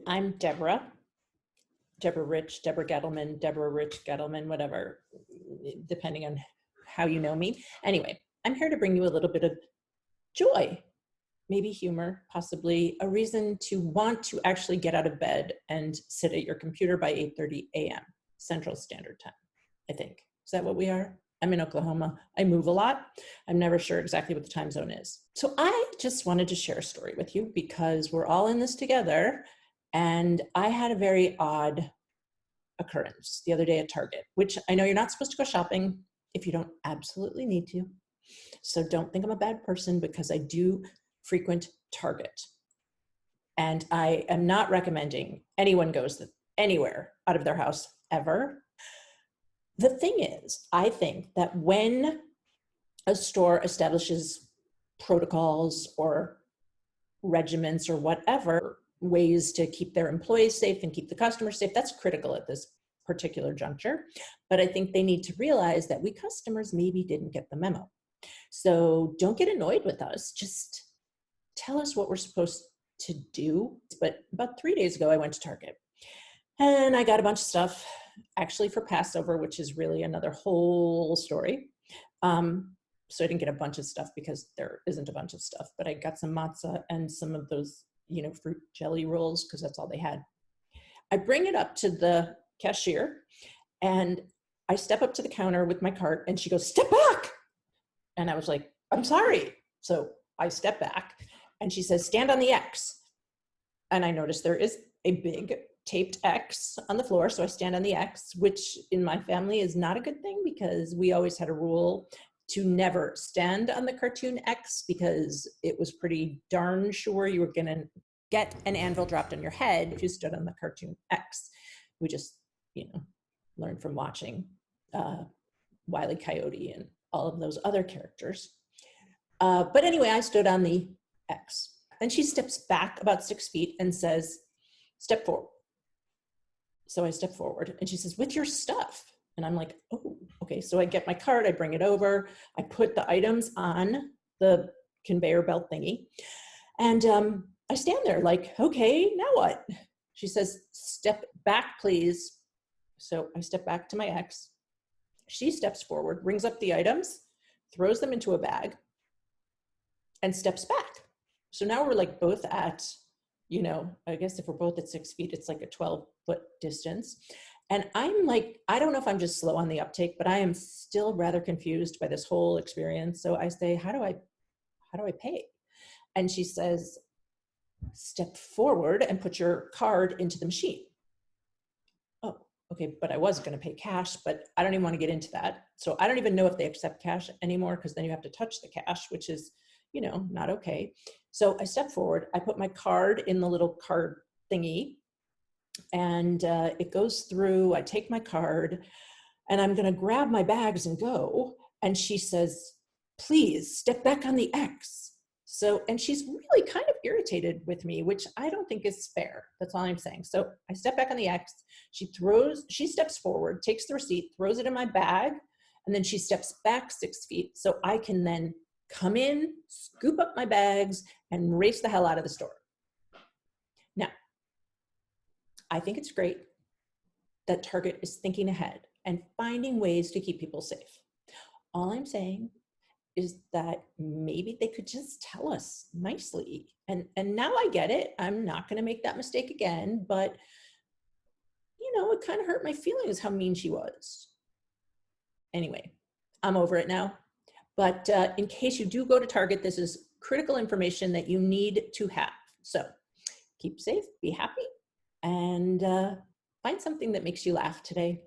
I'm Deborah Rich, Deborah Gettleman, Deborah Rich Gettleman, whatever, depending on how you know me. Anyway, I'm here to bring you a little bit of joy, maybe humor, possibly a reason to want to actually get out of bed and sit at your computer by 8:30 a.m. Central Standard Time, I think. Is that what we are? I'm in Oklahoma. I move a lot. I'm never sure exactly what the time zone is. So I just wanted to share a story with you because we're all in this together. And I had a very odd occurrence the other day at Target, which I know you're not supposed to go shopping if you don't absolutely need to. So don't think I'm a bad person because I do frequent Target. And I am not recommending anyone goes anywhere out of their house ever. The thing is, I think that when a store establishes protocols or regiments or whatever, ways to keep their employees safe and keep the customers safe, that's critical at this particular juncture. But I think they need to realize that we customers maybe didn't get the memo. So don't get annoyed with us. Just tell us what we're supposed to do. But about 3 days ago, I went to Target and I got a bunch of stuff actually for Passover, which is really another whole story. So I didn't get a bunch of stuff because there isn't a bunch of stuff, but I got some matzah and some of those, fruit jelly rolls because that's all they had. I bring it up to the cashier and I step up to the counter with my cart and she goes, "Step back." And I was like, "I'm sorry." So I step back and she says, "Stand on the X." And I noticed there is a big taped X on the floor. So I stand on the X, which in my family is not a good thing because we always had a rule to never stand on the cartoon X because it was pretty darn sure you were going to get an anvil dropped on your head if you stood on the cartoon X. We just, learned from watching Wile E. Coyote and all of those other characters. But anyway, I stood on the X. Then she steps back about 6 feet and says, "Step forward." So I step forward and she says, "With your stuff." And I'm like, "Oh, okay." So I get my cart, I bring it over, I put the items on the conveyor belt thingy. And I stand there like, "Okay, now what?" She says, "Step back, please." So I step back to my X. She steps forward, brings up the items, throws them into a bag, and steps back. So now we're like both at, I guess if we're both at 6 feet, it's like a 12-foot distance. And I'm like, I don't know if I'm just slow on the uptake, but I am still rather confused by this whole experience. So I say, how do I pay? And she says, "Step forward and put your card into the machine." Oh, okay. But I was going to pay cash, but I don't even want to get into that. So I don't even know if they accept cash anymore because then you have to touch the cash, which is, not okay. So I step forward, I put my card in the little card thingy and it goes through. I take my card and I'm going to grab my bags and go. And she says, "Please step back on the X." So, and she's really kind of irritated with me, which I don't think is fair. That's all I'm saying. So I step back on the X. She steps forward, takes the receipt, throws it in my bag, and then she steps back 6 feet so I can then come in, scoop up my bags, and race the hell out of the store. Now, I think it's great that Target is thinking ahead and finding ways to keep people safe. All I'm saying is that maybe they could just tell us nicely. And now I get it. I'm not going to make that mistake again, but it kind of hurt my feelings how mean she was. Anyway, I'm over it now. But in case you do go to Target, this is critical information that you need to have. So keep safe, be happy, and find something that makes you laugh today.